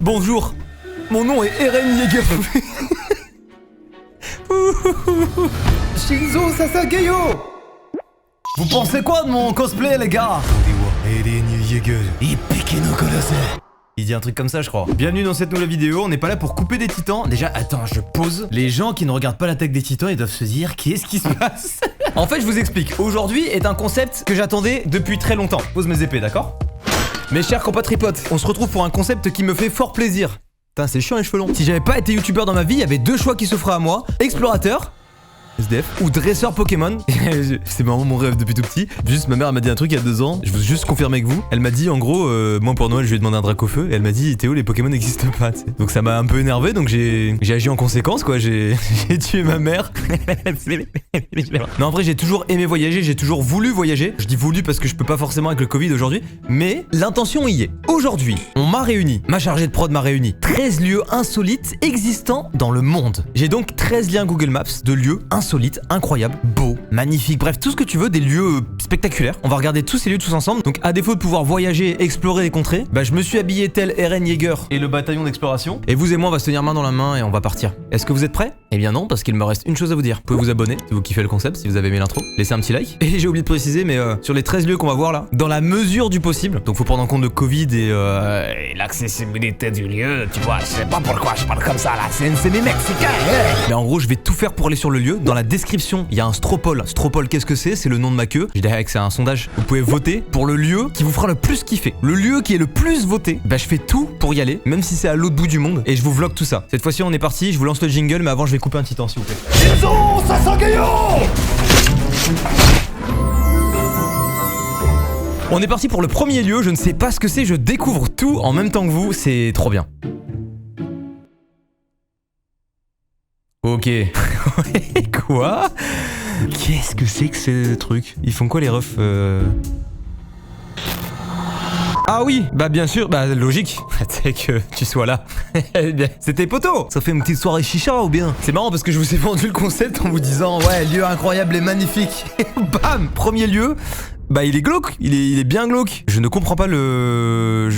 Bonjour, mon nom est Eren Yeager. Shinzo Sasageyo. Vous pensez quoi de mon cosplay, les gars? Eren Yeager. Il dit un truc comme ça, je crois. Bienvenue dans cette nouvelle vidéo. On n'est pas là pour couper des titans. Déjà, attends, je pose. Les gens qui ne regardent pas l'attaque des titans, ils doivent se dire qu'est-ce qui se passe. En fait, je vous explique. Aujourd'hui est un concept que j'attendais depuis très longtemps. Pose mes épées, d'accord? Mes chers compatriotes, on se retrouve pour un concept qui me fait fort plaisir. Putain, c'est chiant les cheveux longs. Si j'avais pas été youtubeur dans ma vie, il y avait deux choix qui s'offraient à moi. Explorateur, SDF, ou dresseur Pokémon. C'est vraiment mon rêve depuis tout petit. Juste, ma mère m'a dit un truc il y a 2 ans. Je veux juste confirmer avec vous. Elle m'a dit, en gros, moi pour Noël, je lui ai demandé un Dracofeu. Et elle m'a dit, Théo, les Pokémon n'existent pas. T'sais. Donc ça m'a un peu énervé. Donc j'ai agi en conséquence, quoi. J'ai tué ma mère. Non, en vrai, j'ai toujours aimé voyager. J'ai toujours voulu voyager. Je dis voulu parce que je peux pas forcément avec le Covid aujourd'hui. Mais l'intention y est. Aujourd'hui, on m'a réuni. Ma chargée de prod m'a réuni 13 lieux insolites existants dans le monde. J'ai donc 13 liens Google Maps de lieux insolites, incroyables, beaux, magnifiques, bref, tout ce que tu veux, des lieux spectaculaires. On va regarder tous ces lieux tous ensemble. Donc à défaut de pouvoir voyager, explorer les contrées, bah je me suis habillé tel Eren Yeager et le bataillon d'exploration. Et vous et moi, on va se tenir main dans la main et on va partir. Est-ce que vous êtes prêts? Eh bien non, parce qu'il me reste une chose à vous dire. Vous pouvez vous abonner si vous kiffez le concept, si vous avez aimé l'intro. Laissez un petit like. Et j'ai oublié de préciser, mais sur les 13 lieux qu'on va voir là, dans la mesure du possible, donc faut prendre en compte le Covid et l'accessibilité du lieu, tu vois, je sais pas pourquoi je parle comme ça là, c'est mes mexicains. Mais en gros, je vais tout faire pour aller sur le lieu. Dans la description, il y a un Stropole. Stropole, qu'est-ce que c'est? C'est le nom de ma queue. Je dirais que c'est un sondage. Vous pouvez voter pour le lieu qui vous fera le plus kiffer. Le lieu qui est le plus voté, bah je fais tout pour y aller, même si c'est à l'autre bout du monde, et je vous vlog tout ça. Cette fois-ci, on est parti, je vous lance le jingle, mais avant, je vais couper un titan, s'il vous plaît. Shinzo Sasageyo. On est parti pour le premier lieu, je ne sais pas ce que c'est, je découvre tout en même temps que vous, c'est trop bien. Ok. Quoi? Qu'est-ce que c'est que ce truc? Ils font quoi les refs Ah oui, bah bien sûr, bah logique, c'est que tu sois là. C'était poteau. Ça fait une petite soirée chicha ou bien? C'est marrant parce que je vous ai vendu le concept en vous disant ouais, lieu incroyable et magnifique. Et bam, premier lieu, bah il est glauque, il est bien glauque. Je ne comprends pas le...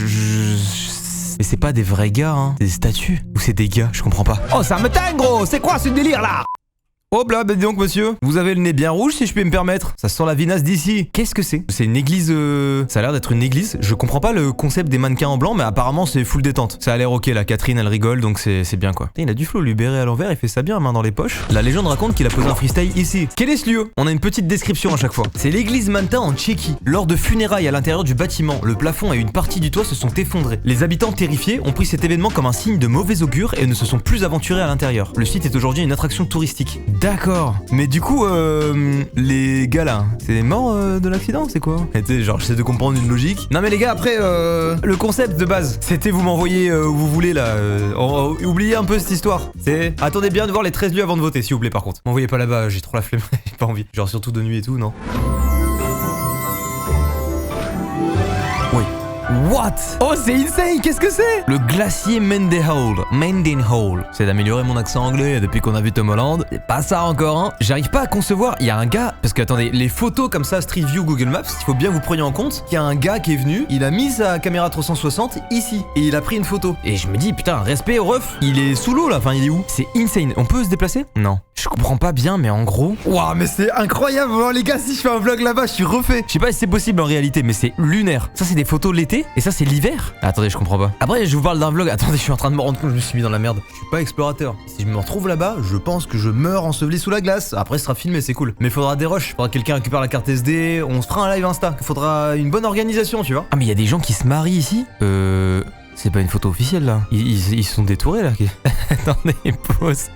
Mais c'est pas des vrais gars, hein. C'est des statues. Ou c'est des gars, je comprends pas. Oh, ça me tangue, gros. C'est quoi ce délire là? Oh là, bah dis donc monsieur, vous avez le nez bien rouge si je peux me permettre. Ça sent la vinasse d'ici. Qu'est-ce que c'est? C'est une église Ça a l'air d'être une église. Je comprends pas le concept des mannequins en blanc, mais apparemment c'est full détente. Ça a l'air ok là, Catherine elle rigole donc c'est bien quoi. Putain, il a du flow, lui béret à l'envers, il fait ça bien, main dans les poches. La légende raconte qu'il a posé un freestyle ici. Quel est ce lieu? On a une petite description à chaque fois. C'est l'église Manta en Tchéquie. Lors de funérailles à l'intérieur du bâtiment, le plafond et une partie du toit se sont effondrés. Les habitants terrifiés ont pris cet événement comme un signe de mauvais augure et ne se sont plus aventurés à l'intérieur. Le site est aujourd'hui une attraction touristique. D'accord. Mais du coup, les gars là, c'est morts de l'accident, c'est quoi? Tu sais, genre, j'essaie de comprendre une logique. Non mais les gars, après, le concept de base, c'était vous m'envoyez où vous voulez là. Oubliez un peu cette histoire. C'est attendez bien de voir les 13 lieux avant de voter, s'il vous plaît par contre. M'envoyez pas là-bas, j'ai trop la flemme, j'ai pas envie. Genre surtout de nuit et tout, non? Oui. What? Oh, c'est insane, qu'est-ce que c'est? Le glacier Mendenhall. C'est d'améliorer mon accent anglais depuis qu'on a vu Tom Holland. C'est pas ça encore, hein. J'arrive pas à concevoir. Il y a un gars, parce que attendez, les photos comme ça, Street View, Google Maps, il faut bien que vous preniez en compte qu'il y a un gars qui est venu, il a mis sa caméra 360 ici, et il a pris une photo. Et je me dis, putain, respect au ref, il est sous l'eau là, enfin il est où? C'est insane. On peut se déplacer? Non. Je comprends pas bien, mais en gros... Waouh, mais c'est incroyable, oh, les gars, si je fais un vlog là-bas, je suis refait. Je sais pas si c'est possible en réalité, mais c'est lunaire. Ça, c'est des photos l'été, et ça, c'est l'hiver. Attendez, je comprends pas. Après, je vous parle d'un vlog. Attendez, je suis en train de me rendre compte que je me suis mis dans la merde. Je suis pas explorateur. Si je me retrouve là-bas, je pense que je meurs enseveli sous la glace. Après, ce sera filmé, c'est cool. Mais faudra des rushs. Faudra que quelqu'un récupère la carte SD. On se fera un live Insta. Faudra une bonne organisation, tu vois. Ah, mais il y a des gens qui se marient ici. C'est pas une photo officielle là. Ils sont détourés là. Attendez, pause.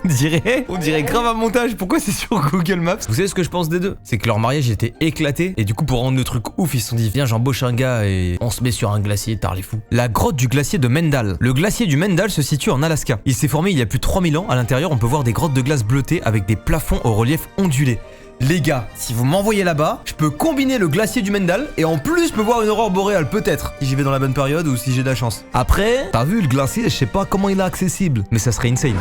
On dirait grave un montage. Pourquoi c'est sur Google Maps? Vous savez ce que je pense des deux? C'est que leur mariage était éclaté. Et du coup, pour rendre le truc ouf, ils se sont dit viens, j'embauche un gars et on se met sur un glacier, tard les fous. La grotte du glacier de Mendal. Le glacier du Mendal se situe en Alaska. Il s'est formé il y a plus de 3000 ans. À l'intérieur, on peut voir des grottes de glace bleutées avec des plafonds au relief ondulé. Les gars, si vous m'envoyez là-bas, je peux combiner le glacier du Mendal et en plus je peux voir une aurore boréale peut-être, si j'y vais dans la bonne période ou si j'ai de la chance. Après, t'as vu le glacier, je sais pas comment il est accessible, mais ça serait insane.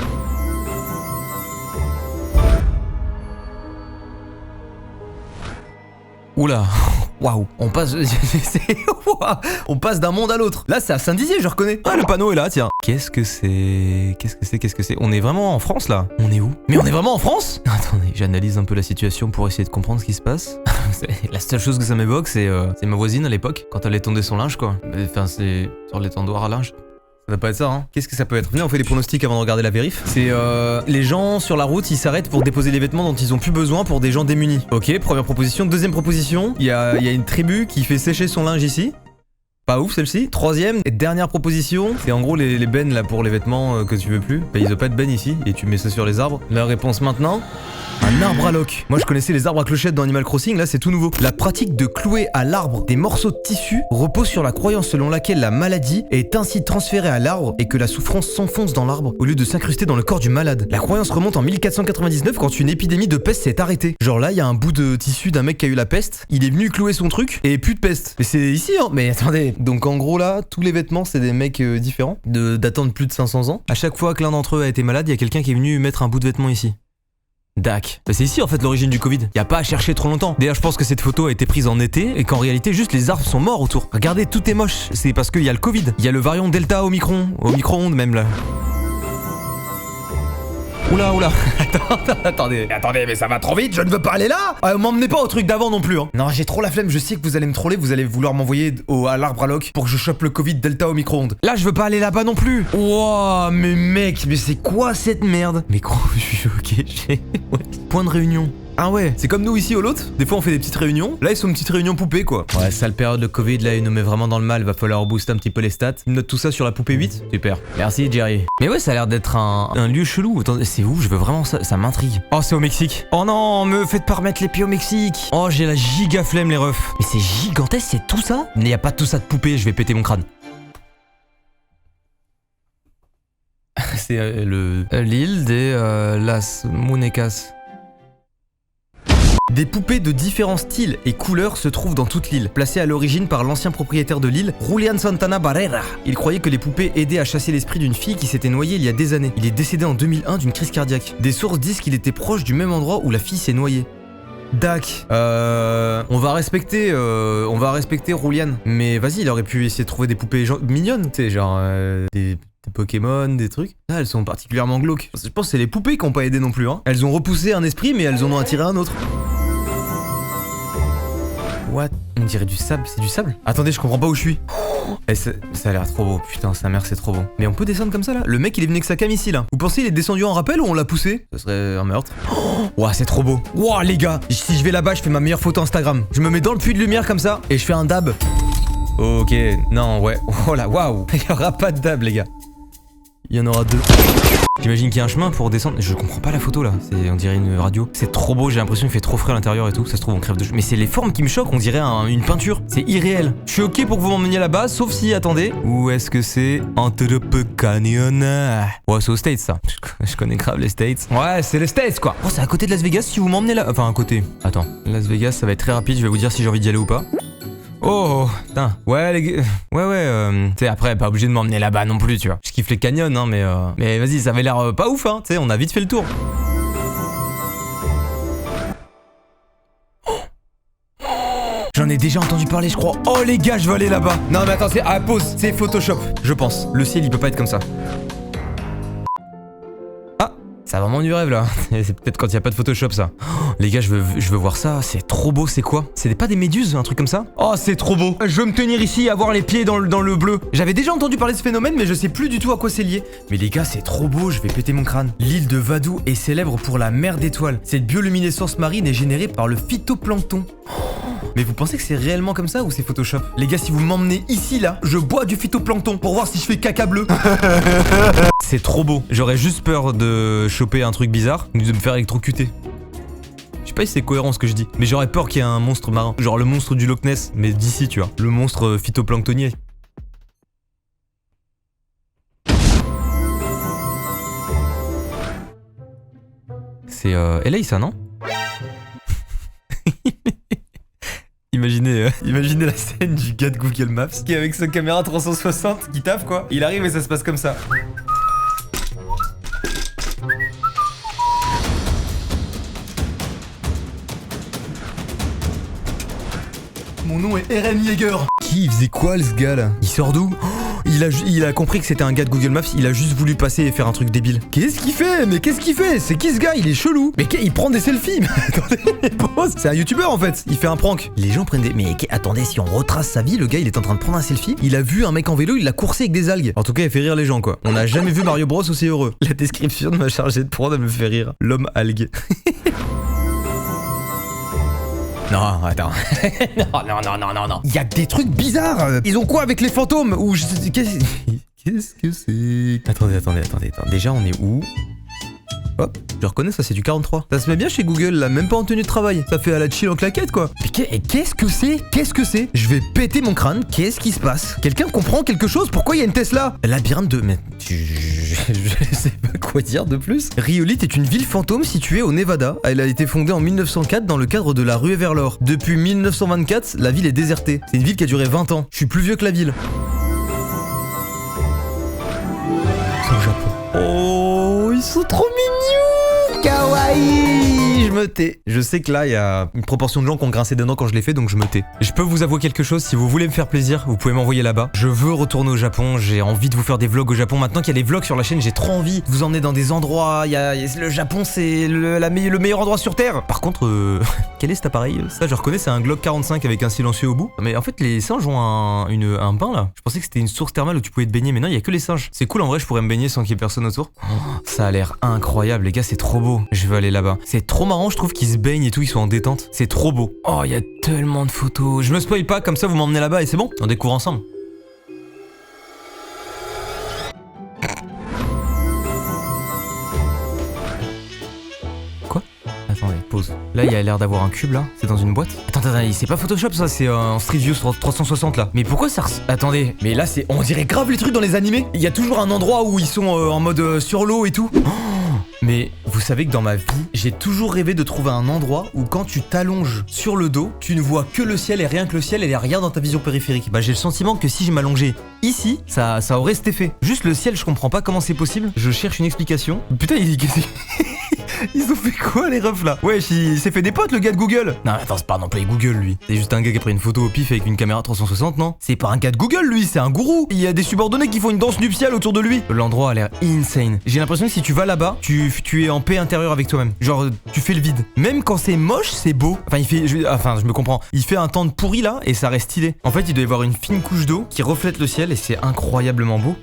Oula, Waouh, on passe... on passe d'un monde à l'autre. Là, c'est à Saint-Dizier, je reconnais. Ah, le panneau est là, tiens. Qu'est-ce que c'est? On est vraiment en France, là? On est où? Mais on est vraiment en France? Attendez, j'analyse un peu la situation pour essayer de comprendre ce qui se passe. La seule chose que ça m'évoque, c'est ma voisine à l'époque, quand elle étendait son linge, quoi. Enfin, c'est sur l'étendoir à linge. Ça va pas être ça, hein. Qu'est-ce que ça peut être? Venez, on fait des pronostics avant de regarder la vérif. C'est les gens sur la route, ils s'arrêtent pour déposer les vêtements dont ils ont plus besoin pour des gens démunis. Ok, première proposition. Deuxième proposition, il y a une tribu qui fait sécher son linge ici. Pas ouf celle-ci. Troisième et dernière proposition, c'est en gros les bennes là pour les vêtements que tu veux plus. Bah, ils ont pas de bennes ici et tu mets ça sur les arbres. La réponse maintenant, un arbre à loc. Moi je connaissais les arbres à clochettes dans Animal Crossing, là c'est tout nouveau. La pratique de clouer à l'arbre des morceaux de tissu repose sur la croyance selon laquelle la maladie est ainsi transférée à l'arbre et que la souffrance s'enfonce dans l'arbre au lieu de s'incruster dans le corps du malade. La croyance remonte en 1499 quand une épidémie de peste s'est arrêtée. Genre là il y a un bout de tissu d'un mec qui a eu la peste, il est venu clouer son truc et plus de peste. Mais c'est ici hein, mais attendez. Donc en gros là, tous les vêtements c'est des mecs différents, datant de plus de 500 ans. À chaque fois que l'un d'entre eux a été malade, il y a quelqu'un qui est venu mettre un bout de vêtement ici. Dac. Bah c'est ici en fait l'origine du Covid. Y a pas à chercher trop longtemps. D'ailleurs je pense que cette photo a été prise en été et qu'en réalité juste les arbres sont morts autour. Regardez, tout est moche. C'est parce qu'il y a le Covid. Il y a le variant Delta au micro-ondes même là. Oula, attendez, mais ça va trop vite, je ne veux pas aller là. M'emmenez pas au truc d'avant non plus hein. Non, j'ai trop la flemme, je sais que vous allez me troller, vous allez vouloir m'envoyer à l'arbre à loc pour que je chope le Covid Delta au micro-ondes. Là, je veux pas aller là-bas non plus. Wouah, mais mec, mais c'est quoi cette merde? Mais gros, je suis choqué, ouais. Point de réunion. Ah ouais, c'est comme nous ici au lot. Des fois on fait des petites réunions. Là ils sont une petite réunion poupée quoi. Ouais, sale période de Covid là, il nous met vraiment dans le mal. Va falloir booster un petit peu les stats. Il me note tout ça sur la poupée 8. Super. Merci Jerry. Mais ouais, ça a l'air d'être un lieu chelou. Attendez, c'est où? Je veux vraiment ça m'intrigue. Oh, c'est au Mexique. Oh non, me faites pas remettre les pieds au Mexique. Oh, j'ai la giga flemme les refs. Mais c'est gigantesque, c'est tout ça? Mais y a pas tout ça de poupée, je vais péter mon crâne. C'est l'île des Las Muñecas. Des poupées de différents styles et couleurs se trouvent dans toute l'île, placées à l'origine par l'ancien propriétaire de l'île, Julián Santana Barrera. Il croyait que les poupées aidaient à chasser l'esprit d'une fille qui s'était noyée il y a des années. Il est décédé en 2001 d'une crise cardiaque. Des sources disent qu'il était proche du même endroit où la fille s'est noyée. Dac. On va respecter Julián. Mais vas-y, il aurait pu essayer de trouver des poupées mignonnes, tu sais, genre des Pokémon, des trucs. Là, elles sont particulièrement glauques. Je pense que c'est les poupées qui n'ont pas aidé non plus, hein. Elles ont repoussé un esprit, mais elles en ont attiré un autre. What? On dirait du sable, c'est du sable? Attendez, je comprends pas où je suis. Ça a l'air trop beau, putain, sa mère c'est trop beau. Mais on peut descendre comme ça là? Le mec il est venu avec sa cam ici là. Vous pensez il est descendu en rappel ou on l'a poussé? Ce serait un meurtre. Ouah, c'est trop beau. Ouah les gars, si je vais là-bas, je fais ma meilleure photo Instagram. Je me mets dans le puits de lumière comme ça et je fais un dab. Ok, non, ouais. Oh là, waouh. Il y aura pas de dab les gars. Il y en aura deux. J'imagine qu'il y a un chemin pour descendre. Je comprends pas la photo là, on dirait une radio. C'est trop beau, j'ai l'impression qu'il fait trop frais à l'intérieur et tout. Ça se trouve on crève de chaud. Mais c'est les formes qui me choquent, on dirait une peinture. C'est irréel. Je suis ok pour que vous m'emmeniez là-bas, sauf si, attendez. Où est-ce que c'est? Antelope Canyon. Ouais, c'est aux States ça. Je connais grave les States. Ouais, c'est les States quoi. Oh, c'est à côté de Las Vegas si vous m'emmenez là. Enfin, à côté. Attends, Las Vegas ça va être très rapide, je vais vous dire si j'ai envie d'y aller ou pas. Oh, putain. Ouais, les gars. Ouais. Tu sais, après, pas obligé de m'emmener là-bas non plus, tu vois. Je kiffe les canyons, hein, mais vas-y, ça avait l'air pas ouf, hein. Tu sais, on a vite fait le tour. J'en ai déjà entendu parler, je crois. Oh, les gars, je veux aller là-bas. Non, mais attends, pause. C'est Photoshop, je pense. Le ciel, il peut pas être comme ça. C'est vraiment du rêve là. C'est peut-être quand il n'y a pas de Photoshop ça. Oh, les gars, je veux voir ça. C'est trop beau, c'est quoi? C'est pas des méduses, un truc comme ça? Oh, c'est trop beau. Je veux me tenir ici, avoir les pieds dans le bleu. J'avais déjà entendu parler de ce phénomène, mais je sais plus du tout à quoi c'est lié. Mais les gars, c'est trop beau, je vais péter mon crâne. L'île de Vadou est célèbre pour la mer d'étoiles. Cette bioluminescence marine est générée par le phytoplancton. Mais vous pensez que c'est réellement comme ça ou c'est Photoshop? Les gars, si vous m'emmenez ici là, je bois du phytoplancton pour voir si je fais caca bleu. C'est trop beau. J'aurais juste peur de choper un truc bizarre, de me faire électrocuter. Je sais pas si c'est cohérent ce que je dis, mais j'aurais peur qu'il y ait un monstre marin. Genre le monstre du Loch Ness, mais d'ici tu vois. Le monstre phytoplanctonier. C'est LA ça, non? Imaginez la scène du gars de Google Maps qui est avec sa caméra 360 qui taffe quoi. Il arrive et ça se passe comme ça. Mon nom est Eren Yeager. Qui il faisait quoi, ce gars là? Il sort d'où? Il a compris que c'était un gars de Google Maps, il a juste voulu passer et faire un truc débile. Qu'est-ce qu'il fait? Mais qu'est-ce qu'il fait? C'est qui ce gars? Il est chelou. Mais il prend des selfies. Mais attendez, pause. C'est un youtubeur en fait. Il fait un prank. Les gens prennent des... Mais attendez, si on retrace sa vie, le gars il est en train de prendre un selfie. Il a vu un mec en vélo, il l'a coursé avec des algues. En tout cas, il fait rire les gens quoi. On n'a jamais vu Mario Bros aussi heureux. La description de ma chargée de prod, elle me fait rire. L'homme algue. Non, attends. non. Il y a des trucs bizarres. Ils ont quoi avec les fantômes? Ou qu'est-ce que c'est? Attendez. Déjà, on est où? Hop, je reconnais ça, c'est du 43. Ça se met bien chez Google là, même pas en tenue de travail. Ça fait à la chill en claquette quoi. Mais qu'est-ce que c'est? Qu'est-ce que c'est? Je vais péter mon crâne. Qu'est-ce qui se passe? Quelqu'un comprend quelque chose? Pourquoi il y a une Tesla? Labyrinthe de... Mais je sais pas quoi dire de plus. Riolite est une ville fantôme située au Nevada. Elle a été fondée en 1904 dans le cadre de la ruée vers l'or. Depuis 1924, la ville est désertée. C'est une ville qui a duré 20 ans. Je suis plus vieux que la ville. C'est au Japon. Oh, ils sont trop mignons. Kawaii. Je me tais. Je sais que là, il y a une proportion de gens qui ont grincé des dents quand je l'ai fait, donc je me tais. Je peux vous avouer quelque chose, si vous voulez me faire plaisir, vous pouvez m'envoyer là-bas. Je veux retourner au Japon, j'ai envie de vous faire des vlogs au Japon. Maintenant qu'il y a des vlogs sur la chaîne, j'ai trop envie de vous emmener dans des endroits. Le Japon, c'est le meilleur endroit sur Terre. Par contre, quel est cet appareil? Ça, je reconnais, c'est un Glock 45 avec un silencieux au bout. Mais en fait, les singes ont un bain là. Je pensais que c'était une source thermale où tu pouvais te baigner, mais non, il y a que les singes. C'est cool, en vrai, je pourrais me baigner sans qu'il y ait personne autour. Oh, ça a l'air incroyable, les gars, c'est trop beau. Je veux aller là-bas. C'est trop marrant, je trouve qu'ils se baignent et tout, ils sont en détente. C'est trop beau. Oh, il y a tellement de photos. Je me spoil pas, comme ça vous m'emmenez là-bas et c'est bon. On découvre ensemble. Quoi? Attendez, pause. Là, il y a l'air d'avoir un cube là. C'est dans une boîte. Attends, c'est pas Photoshop ça, c'est en Street View 360 là. Mais pourquoi ça Attendez, mais là c'est... On dirait grave les trucs dans les animés. Il y a toujours un endroit où ils sont en mode sur l'eau et tout. Oh, mais vous savez que dans ma vie, j'ai toujours rêvé de trouver un endroit où quand tu t'allonges sur le dos, tu ne vois que le ciel et rien que le ciel et rien dans ta vision périphérique. Bah j'ai le sentiment que si je m'allongeais ici, ça aurait cet effet. Juste le ciel, je comprends pas comment c'est possible. Je cherche une explication. Putain, ils ont fait quoi les refs là? Wesh, il s'est fait des potes le gars de Google. Non mais attends, c'est pas non plus Google lui. C'est juste un gars qui a pris une photo au pif avec une caméra 360, non? C'est pas un gars de Google lui, c'est un gourou. Il y a des subordonnés qui font une danse nuptiale autour de lui. L'endroit a l'air insane. J'ai l'impression que si tu vas là-bas, tu es en paix intérieure avec toi-même. Genre tu fais le vide. Même quand c'est moche, c'est beau. Enfin je me comprends. Il fait un temps de pourri là et ça reste stylé. En fait, il doit y avoir une fine couche d'eau qui reflète le ciel et c'est incroyablement beau.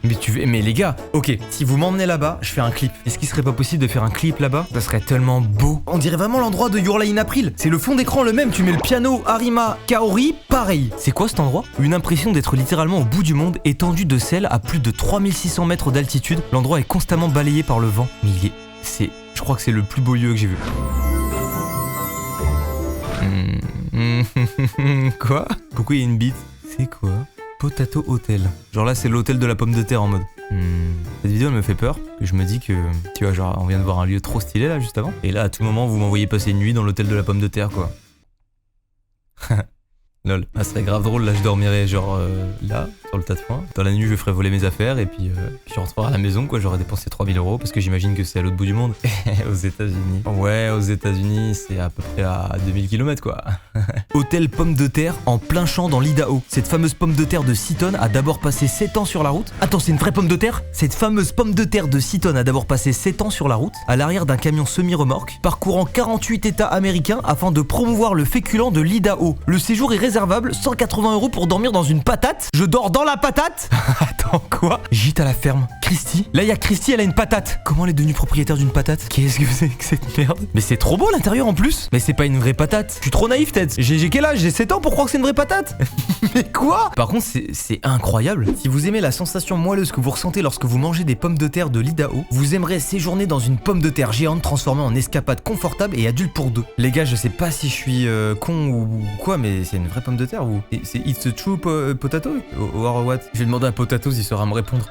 Mais les gars, ok, si vous m'emmenez là-bas, je fais un clip. Est-ce qu'il serait pas possible de faire un clip là-bas? Ça serait tellement beau. On dirait vraiment l'endroit de Your Lie in April. C'est le fond d'écran le même. Tu mets le piano, Arima, Kaori, pareil. C'est quoi cet endroit? Une impression d'être littéralement au bout du monde, étendu de sel à plus de 3600 mètres d'altitude. L'endroit est constamment balayé par le vent. Mais je crois que c'est le plus beau lieu que j'ai vu. Quoi? Pourquoi il y a une bite? C'est quoi? Potato Hotel. Genre là c'est l'hôtel de la pomme de terre en mode. Cette vidéo elle me fait peur. Je me dis que, tu vois, genre on vient de voir un lieu trop stylé là juste avant. Et là à tout moment vous m'envoyez passer une nuit dans l'hôtel de la pomme de terre quoi. Lol. Ah, ce serait grave drôle, là je dormirais genre là, sur le tas de foin. Dans la nuit je ferais voler mes affaires et puis je rentrerai à la maison quoi, j'aurais dépensé 3000 € parce que j'imagine que c'est à l'autre bout du monde. Aux États-Unis. Ouais, aux États-Unis c'est à peu près à 2000 km quoi. Hôtel pomme de terre en plein champ dans l'Idaho. Cette fameuse pomme de terre de 6 tonnes a d'abord passé 7 ans sur la route. Attends, c'est une vraie pomme de terre? Cette fameuse pomme de terre de 6 tonnes a d'abord passé 7 ans sur la route, à l'arrière d'un camion semi-remorque, parcourant 48 états américains afin de promouvoir le féculent de l'Idaho. Le séjour est réservable, 180 € pour dormir dans une patate. Je dors dans la patate? Attends, quoi? Gîte à la ferme. Christy? Là, il y a Christy, elle a une patate. Comment elle est devenue propriétaire d'une patate? Qu'est-ce que c'est que cette merde? Mais c'est trop beau l'intérieur en plus. Mais c'est pas une vraie patate. Je suis trop naïf, Ted. J'ai quel âge? J'ai 7 ans pour croire que c'est une vraie patate? Mais quoi? Par contre, c'est incroyable. Si vous aimez la sensation moelleuse que vous ressentez lorsque vous mangez des pommes de terre de l'Idaho, vous aimerez séjourner dans une pomme de terre géante transformée en escapade confortable et adulte pour deux. Les gars, je sais pas si je suis con ou quoi, mais c'est une vraie pomme de terre ou c'est It's a true potato or what? Je vais demander à Potatoes, il saura me répondre.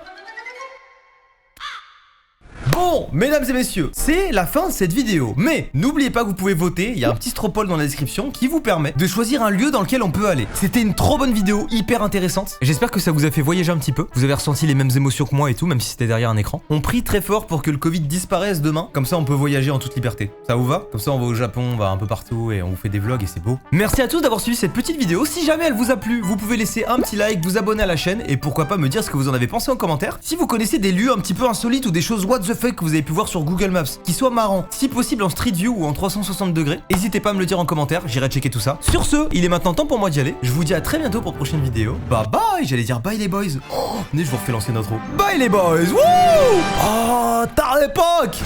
Bon, mesdames et messieurs, c'est la fin de cette vidéo. Mais n'oubliez pas que vous pouvez voter, il y a un petit stropole dans la description qui vous permet de choisir un lieu dans lequel on peut aller. C'était une trop bonne vidéo, hyper intéressante. J'espère que ça vous a fait voyager un petit peu. Vous avez ressenti les mêmes émotions que moi et tout, même si c'était derrière un écran. On prie très fort pour que le Covid disparaisse demain. Comme ça, on peut voyager en toute liberté. Ça vous va? Comme ça, on va au Japon, on va un peu partout et on vous fait des vlogs et c'est beau. Merci à tous d'avoir suivi cette petite vidéo. Si jamais elle vous a plu, vous pouvez laisser un petit like, vous abonner à la chaîne et pourquoi pas me dire ce que vous en avez pensé en commentaire. Si vous connaissez des lieux un petit peu insolites ou des choses what the fuck que vous avez pu voir sur Google Maps, qui soient marrants, si possible en Street View ou en 360 degrés, n'hésitez pas à me le dire en commentaire, j'irai checker tout ça. Sur ce, il est maintenant temps pour moi d'y aller. Je vous dis à très bientôt pour de prochaines vidéos. Bye bye, j'allais dire bye les boys. Oh, venez, je vous refais lancer notre. Bye les boys. Wouh. Oh, tard l'époque.